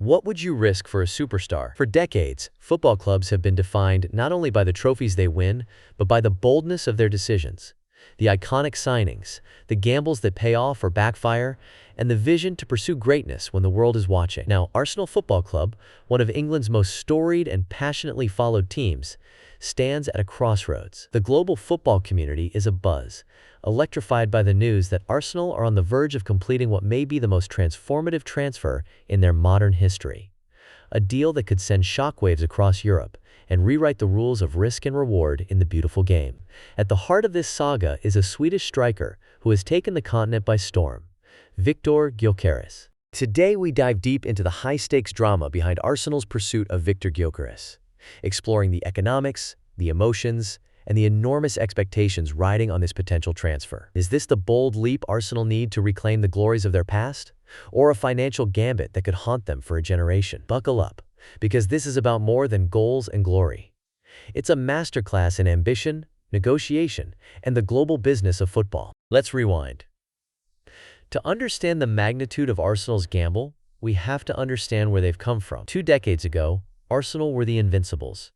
What would you risk for a superstar? For decades, football clubs have been defined not only by the trophies they win, but by the boldness of their decisions. The iconic signings, the gambles that pay off or backfire, and the vision to pursue greatness when the world is watching. Now, Arsenal Football Club, one of England's most storied and passionately followed teams, stands at a crossroads. The global football community is abuzz, electrified by the news that Arsenal are on the verge of completing what may be the most transformative transfer in their modern history. A deal that could send shockwaves across Europe and rewrite the rules of risk and reward in the beautiful game. At the heart of this saga is a Swedish striker who has taken the continent by storm, Viktor Gyökeres. Today we dive deep into the high-stakes drama behind Arsenal's pursuit of Viktor Gyökeres, exploring the economics, the emotions, and the enormous expectations riding on this potential transfer. Is this the bold leap Arsenal need to reclaim the glories of their past? Or a financial gambit that could haunt them for a generation? Buckle up, because this is about more than goals and glory. It's a masterclass in ambition, negotiation, and the global business of football. Let's rewind. To understand the magnitude of Arsenal's gamble, we have to understand where they've come from. 2 decades ago, Arsenal were the Invincibles,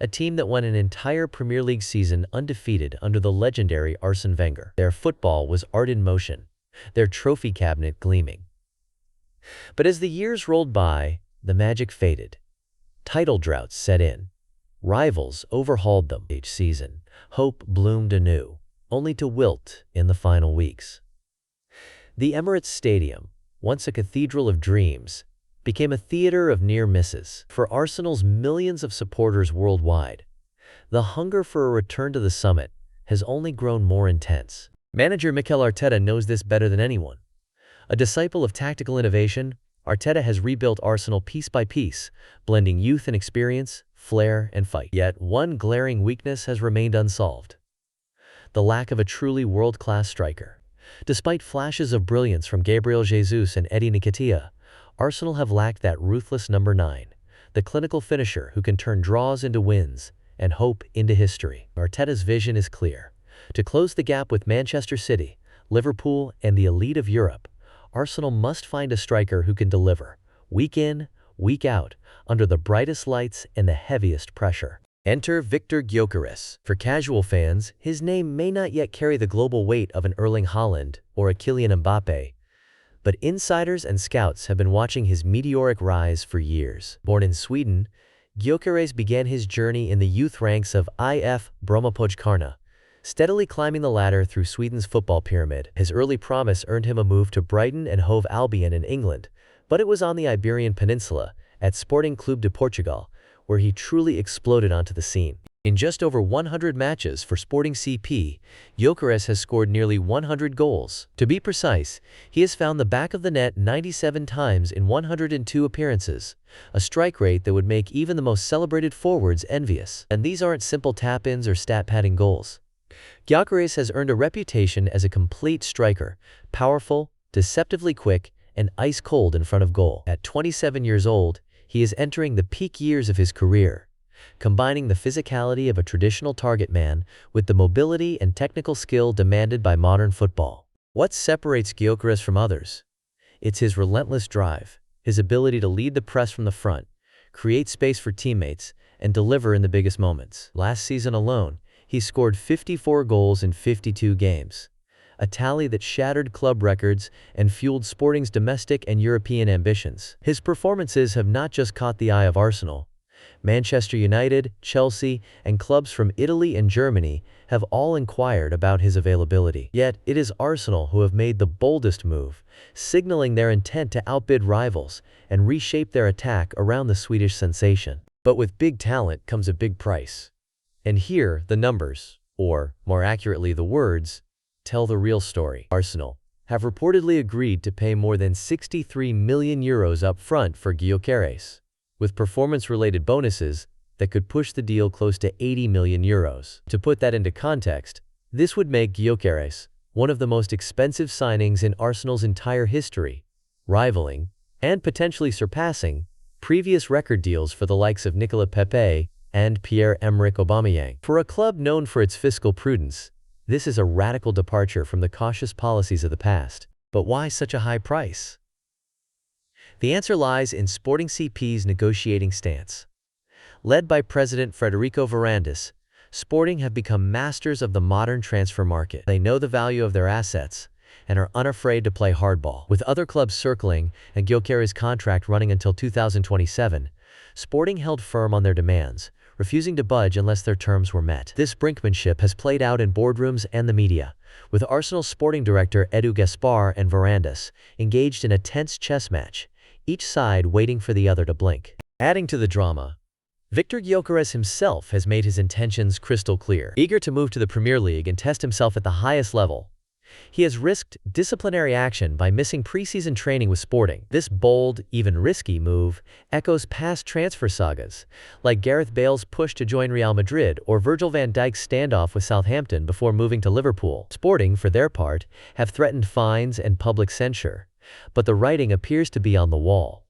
a team that won an entire Premier League season undefeated under the legendary Arsene Wenger. Their football was art in motion, their trophy cabinet gleaming. But as the years rolled by, the magic faded. Title droughts set in. Rivals overhauled them each season. Hope bloomed anew, only to wilt in the final weeks. The Emirates Stadium, once a cathedral of dreams, became a theater of near misses. For Arsenal's millions of supporters worldwide, the hunger for a return to the summit has only grown more intense. Manager Mikel Arteta knows this better than anyone. A disciple of tactical innovation, Arteta has rebuilt Arsenal piece by piece, blending youth and experience, flair and fight. Yet one glaring weakness has remained unsolved: the lack of a truly world-class striker. Despite flashes of brilliance from Gabriel Jesus and Eddie Nketiah, Arsenal have lacked that ruthless number 9, the clinical finisher who can turn draws into wins and hope into history. Arteta's vision is clear: to close the gap with Manchester City, Liverpool, and the elite of Europe, Arsenal must find a striker who can deliver, week in, week out, under the brightest lights and the heaviest pressure. Enter Viktor Gyökeres. For casual fans, his name may not yet carry the global weight of an Erling Haaland or a Kylian Mbappe, but insiders and scouts have been watching his meteoric rise for years. Born in Sweden, Gyökeres began his journey in the youth ranks of IF Brommapojkarna, steadily climbing the ladder through Sweden's football pyramid. His early promise earned him a move to Brighton and Hove Albion in England, but it was on the Iberian Peninsula, at Sporting Clube de Portugal, where he truly exploded onto the scene. In just over 100 matches for Sporting CP, Gyökeres has scored nearly 100 goals. To be precise, he has found the back of the net 97 times in 102 appearances, a strike rate that would make even the most celebrated forwards envious. And these aren't simple tap-ins or stat-padding goals. Gyökeres has earned a reputation as a complete striker, powerful, deceptively quick, and ice-cold in front of goal. At 27 years old, he is entering the peak years of his career, combining the physicality of a traditional target man with the mobility and technical skill demanded by modern football. What separates Gyökeres from others? It's his relentless drive, his ability to lead the press from the front, create space for teammates, and deliver in the biggest moments. Last season alone, he scored 54 goals in 52 games, a tally that shattered club records and fueled Sporting's domestic and European ambitions. His performances have not just caught the eye of Arsenal. Manchester United, Chelsea, and clubs from Italy and Germany have all inquired about his availability. Yet, it is Arsenal who have made the boldest move, signaling their intent to outbid rivals and reshape their attack around the Swedish sensation. But with big talent comes a big price. And here, the numbers, or more accurately the words, tell the real story. Arsenal have reportedly agreed to pay more than 63 million euros up front for Gyökeres, with performance-related bonuses that could push the deal close to 80 million euros. To put that into context, this would make Gyökeres one of the most expensive signings in Arsenal's entire history, rivaling, and potentially surpassing, previous record deals for the likes of Nicolas Pepe and Pierre-Emerick Aubameyang. For a club known for its fiscal prudence, this is a radical departure from the cautious policies of the past. But why such a high price? The answer lies in Sporting CP's negotiating stance. Led by President Federico Varandas, Sporting have become masters of the modern transfer market. They know the value of their assets and are unafraid to play hardball. With other clubs circling and Gyökeres' contract running until 2027, Sporting held firm on their demands, refusing to budge unless their terms were met. This brinkmanship has played out in boardrooms and the media, with Arsenal sporting director Edu Gaspar and Varandas engaged in a tense chess match, each side waiting for the other to blink. Adding to the drama, Viktor Gyökeres himself has made his intentions crystal clear. Eager to move to the Premier League and test himself at the highest level, he has risked disciplinary action by missing preseason training with Sporting. This bold, even risky move echoes past transfer sagas, like Gareth Bale's push to join Real Madrid or Virgil van Dijk's standoff with Southampton before moving to Liverpool. Sporting, for their part, have threatened fines and public censure, but the writing appears to be on the wall.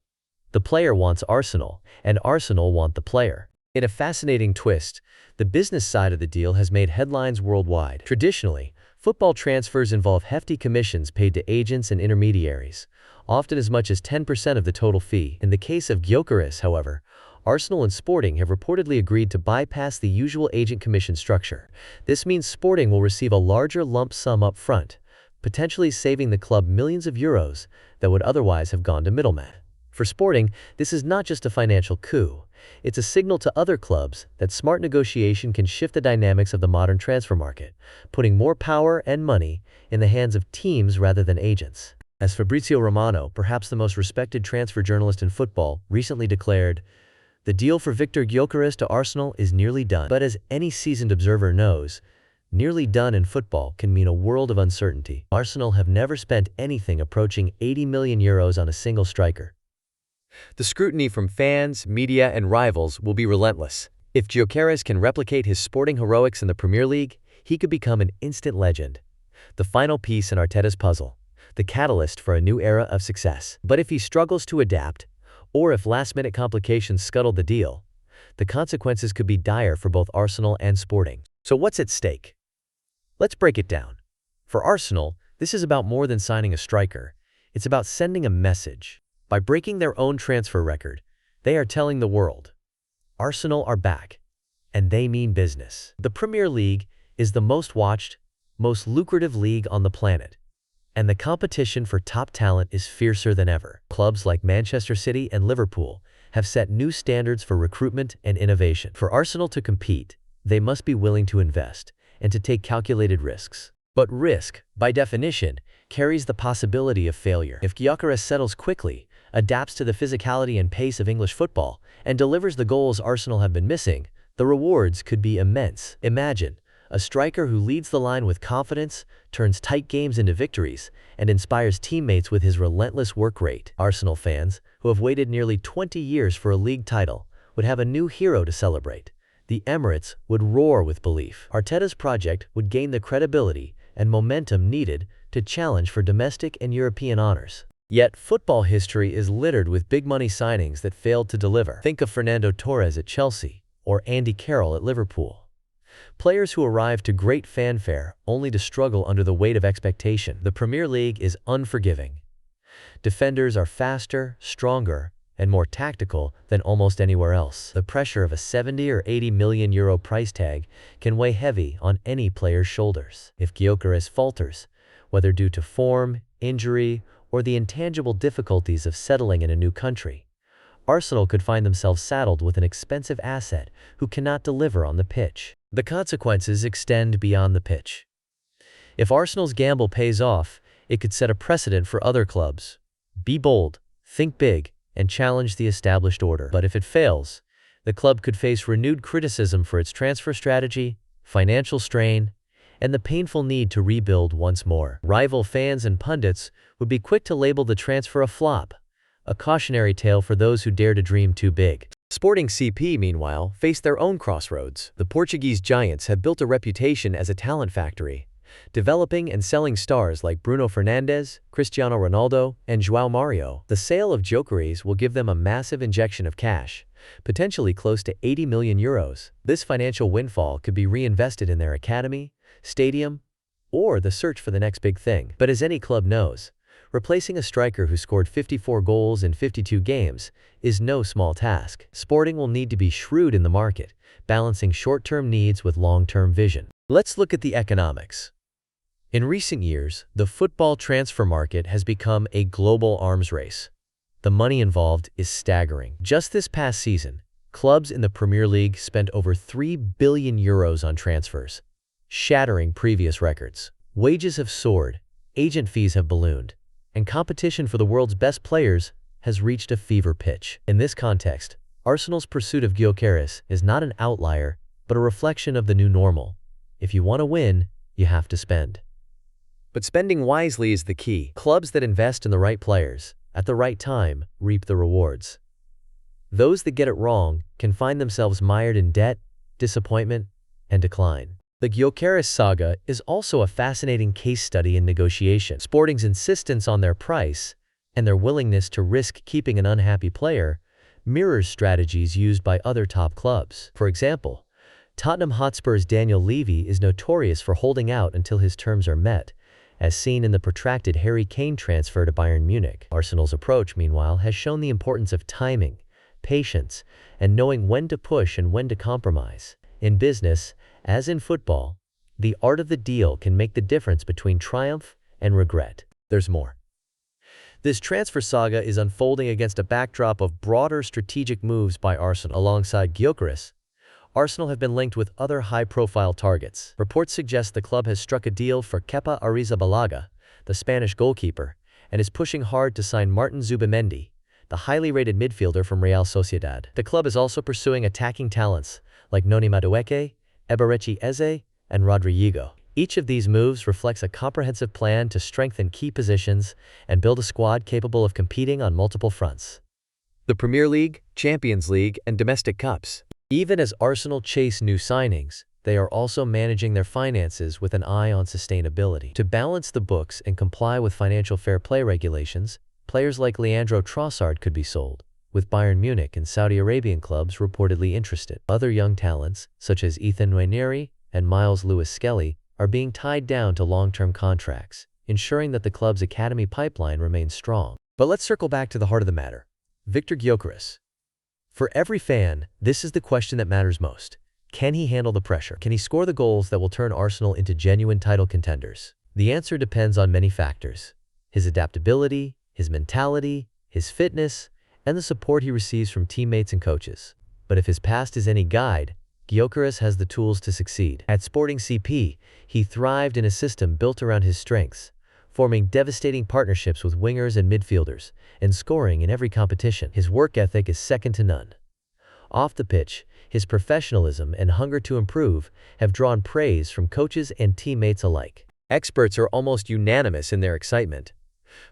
The player wants Arsenal, and Arsenal want the player. In a fascinating twist, the business side of the deal has made headlines worldwide. Traditionally, football transfers involve hefty commissions paid to agents and intermediaries, often as much as 10% of the total fee. In the case of Gyökeres, however, Arsenal and Sporting have reportedly agreed to bypass the usual agent commission structure. This means Sporting will receive a larger lump sum up front, potentially saving the club millions of euros that would otherwise have gone to middlemen. For Sporting, this is not just a financial coup. It's a signal to other clubs that smart negotiation can shift the dynamics of the modern transfer market, putting more power and money in the hands of teams rather than agents. As Fabrizio Romano, perhaps the most respected transfer journalist in football, recently declared, "The deal for Viktor Gyökeres to Arsenal is nearly done." But as any seasoned observer knows, nearly done in football can mean a world of uncertainty. Arsenal have never spent anything approaching 80 million euros on a single striker. The scrutiny from fans, media, and rivals will be relentless. If Gyökeres can replicate his Sporting heroics in the Premier League, he could become an instant legend. The final piece in Arteta's puzzle, the catalyst for a new era of success. But if he struggles to adapt, or if last-minute complications scuttle the deal, the consequences could be dire for both Arsenal and Sporting. So what's at stake? Let's break it down. For Arsenal, this is about more than signing a striker. It's about sending a message. By breaking their own transfer record, they are telling the world, Arsenal are back, and they mean business. The Premier League is the most watched, most lucrative league on the planet, and the competition for top talent is fiercer than ever. Clubs like Manchester City and Liverpool have set new standards for recruitment and innovation. For Arsenal to compete, they must be willing to invest and to take calculated risks. But risk, by definition, carries the possibility of failure. If Gyökeres settles quickly, adapts to the physicality and pace of English football, and delivers the goals Arsenal have been missing, the rewards could be immense. Imagine a striker who leads the line with confidence, turns tight games into victories, and inspires teammates with his relentless work rate. Arsenal fans, who have waited nearly 20 years for a league title, would have a new hero to celebrate. The Emirates would roar with belief. Arteta's project would gain the credibility and momentum needed to challenge for domestic and European honors. Yet, football history is littered with big-money signings that failed to deliver. Think of Fernando Torres at Chelsea or Andy Carroll at Liverpool. Players who arrived to great fanfare only to struggle under the weight of expectation. The Premier League is unforgiving. Defenders are faster, stronger, and more tactical than almost anywhere else. The pressure of a 70 or 80 million euro price tag can weigh heavy on any player's shoulders. If Gyökeres falters, whether due to form, injury, or the intangible difficulties of settling in a new country, Arsenal could find themselves saddled with an expensive asset who cannot deliver on the pitch. The consequences extend beyond the pitch. If Arsenal's gamble pays off, it could set a precedent for other clubs. Be bold, think big, and challenge the established order. But if it fails, the club could face renewed criticism for its transfer strategy, financial strain, and the painful need to rebuild once more. Rival fans and pundits would be quick to label the transfer a flop, a cautionary tale for those who dare to dream too big. Sporting CP, meanwhile, face their own crossroads. The Portuguese giants have built a reputation as a talent factory, developing and selling stars like Bruno Fernandes, Cristiano Ronaldo, and João Mario. The sale of Gyökeres will give them a massive injection of cash, potentially close to 80 million euros. This financial windfall could be reinvested in their academy, stadium, or the search for the next big thing. But as any club knows, Replacing a striker who scored 54 goals in 52 games is no small task. Sporting will need to be shrewd in the market, balancing short-term needs with long-term vision. Let's look at the economics. In recent years, the football transfer market has become a global arms race. The money involved is staggering. Just this past season, clubs in the Premier League spent over €3 billion on transfers, shattering previous records. Wages have soared, agent fees have ballooned, and competition for the world's best players has reached a fever pitch. In this context, Arsenal's pursuit of Gyökeres is not an outlier, but a reflection of the new normal. If you want to win, you have to spend. But spending wisely is the key. Clubs that invest in the right players, at the right time, reap the rewards. Those that get it wrong can find themselves mired in debt, disappointment, and decline. The Gyökeres saga is also a fascinating case study in negotiation. Sporting's insistence on their price and their willingness to risk keeping an unhappy player mirrors strategies used by other top clubs. For example, Tottenham Hotspur's Daniel Levy is notorious for holding out until his terms are met, as seen in the protracted Harry Kane transfer to Bayern Munich. Arsenal's approach, meanwhile, has shown the importance of timing, patience, and knowing when to push and when to compromise. In business, as in football, the art of the deal can make the difference between triumph and regret. There's more. This transfer saga is unfolding against a backdrop of broader strategic moves by Arsenal. Alongside Gyökeres, Arsenal have been linked with other high-profile targets. Reports suggest the club has struck a deal for Kepa Arrizabalaga, the Spanish goalkeeper, and is pushing hard to sign Martin Zubimendi, the highly rated midfielder from Real Sociedad. The club is also pursuing attacking talents like Noni Madueke, Eberechi Eze, and Rodrigo. Each of these moves reflects a comprehensive plan to strengthen key positions and build a squad capable of competing on multiple fronts. The Premier League, Champions League, and domestic cups. Even as Arsenal chase new signings, they are also managing their finances with an eye on sustainability. To balance the books and comply with financial fair play regulations, players like Leandro Trossard could be sold, with Bayern Munich and Saudi Arabian clubs reportedly interested. Other young talents, such as Ethan Nwaneri and Miles Lewis-Skelly, are being tied down to long-term contracts, ensuring that the club's academy pipeline remains strong. But let's circle back to the heart of the matter. Viktor Gyökeres. For every fan, this is the question that matters most. Can he handle the pressure? Can he score the goals that will turn Arsenal into genuine title contenders? The answer depends on many factors: his adaptability, his mentality, his fitness, and the support he receives from teammates and coaches. But if his past is any guide, Gyökeres has the tools to succeed. At Sporting CP, he thrived in a system built around his strengths, forming devastating partnerships with wingers and midfielders, and scoring in every competition. His work ethic is second to none. Off the pitch, his professionalism and hunger to improve have drawn praise from coaches and teammates alike. Experts are almost unanimous in their excitement.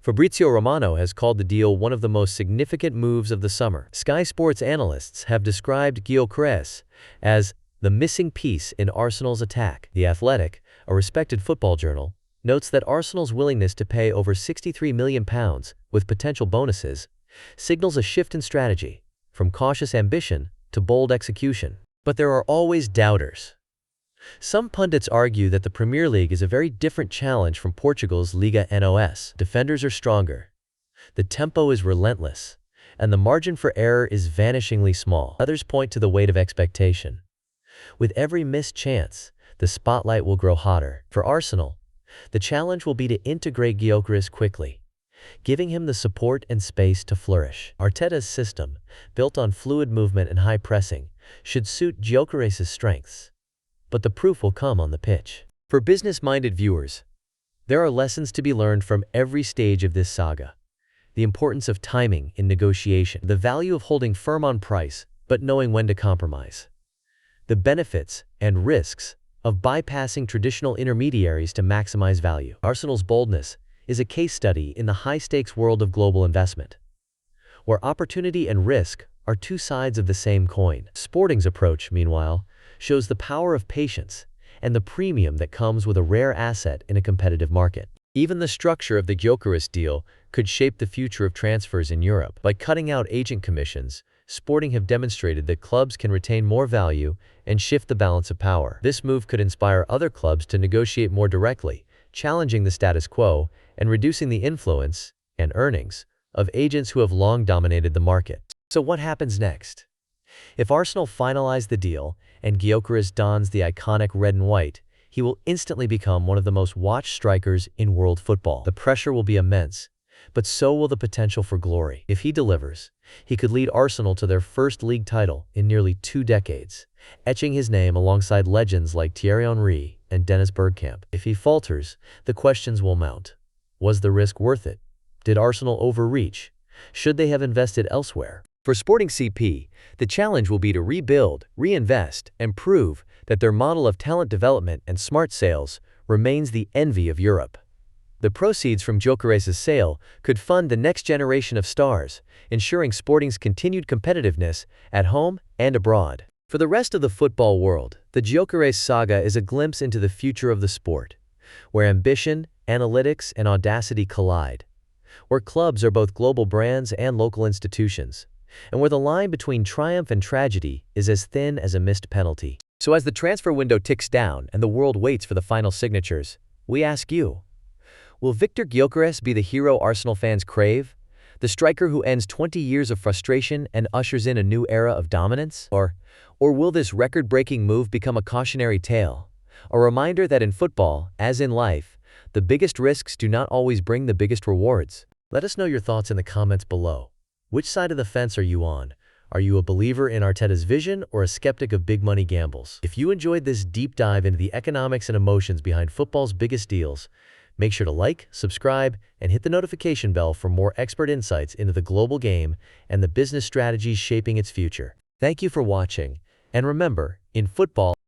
Fabrizio Romano has called the deal one of the most significant moves of the summer. Sky Sports analysts have described Gyökeres as the missing piece in Arsenal's attack. The Athletic, a respected football journal, notes that Arsenal's willingness to pay over £63 million, with potential bonuses, signals a shift in strategy, from cautious ambition to bold execution. But there are always doubters. Some pundits argue that the Premier League is a very different challenge from Portugal's Liga NOS. Defenders are stronger, the tempo is relentless, and the margin for error is vanishingly small. Others point to the weight of expectation. With every missed chance, the spotlight will grow hotter. For Arsenal, the challenge will be to integrate Gyökeres quickly, giving him the support and space to flourish. Arteta's system, built on fluid movement and high pressing, should suit Gyökeres' strengths. But the proof will come on the pitch. For business-minded viewers, there are lessons to be learned from every stage of this saga. The importance of timing in negotiation, the value of holding firm on price but knowing when to compromise, the benefits and risks of bypassing traditional intermediaries to maximize value. Arsenal's boldness is a case study in the high-stakes world of global investment, where opportunity and risk are two sides of the same coin. Sporting's approach, meanwhile, shows the power of patience and the premium that comes with a rare asset in a competitive market. Even the structure of the Gyökeres deal could shape the future of transfers in Europe. By cutting out agent commissions, Sporting have demonstrated that clubs can retain more value and shift the balance of power. This move could inspire other clubs to negotiate more directly, challenging the status quo and reducing the influence and earnings of agents who have long dominated the market. So what happens next? If Arsenal finalize the deal and Gyökeres dons the iconic red and white, he will instantly become one of the most watched strikers in world football. The pressure will be immense, but so will the potential for glory. If he delivers, he could lead Arsenal to their first league title in nearly 2 decades, etching his name alongside legends like Thierry Henry and Dennis Bergkamp. If he falters, the questions will mount. Was the risk worth it? Did Arsenal overreach? Should they have invested elsewhere? For Sporting CP, the challenge will be to rebuild, reinvest, and prove that their model of talent development and smart sales remains the envy of Europe. The proceeds from Gyökeres' sale could fund the next generation of stars, ensuring Sporting's continued competitiveness at home and abroad. For the rest of the football world, the Gyökeres saga is a glimpse into the future of the sport, where ambition, analytics, and audacity collide, where clubs are both global brands and local institutions, and where the line between triumph and tragedy is as thin as a missed penalty. So as the transfer window ticks down and the world waits for the final signatures, we ask you, will Viktor Gyökeres be the hero Arsenal fans crave? The striker who ends 20 years of frustration and ushers in a new era of dominance? Or will this record-breaking move become a cautionary tale? A reminder that in football, as in life, the biggest risks do not always bring the biggest rewards. Let us know your thoughts in the comments below. Which side of the fence are you on? Are you a believer in Arteta's vision or a skeptic of big money gambles? If you enjoyed this deep dive into the economics and emotions behind football's biggest deals, make sure to like, subscribe, and hit the notification bell for more expert insights into the global game and the business strategies shaping its future. Thank you for watching, and remember, in football,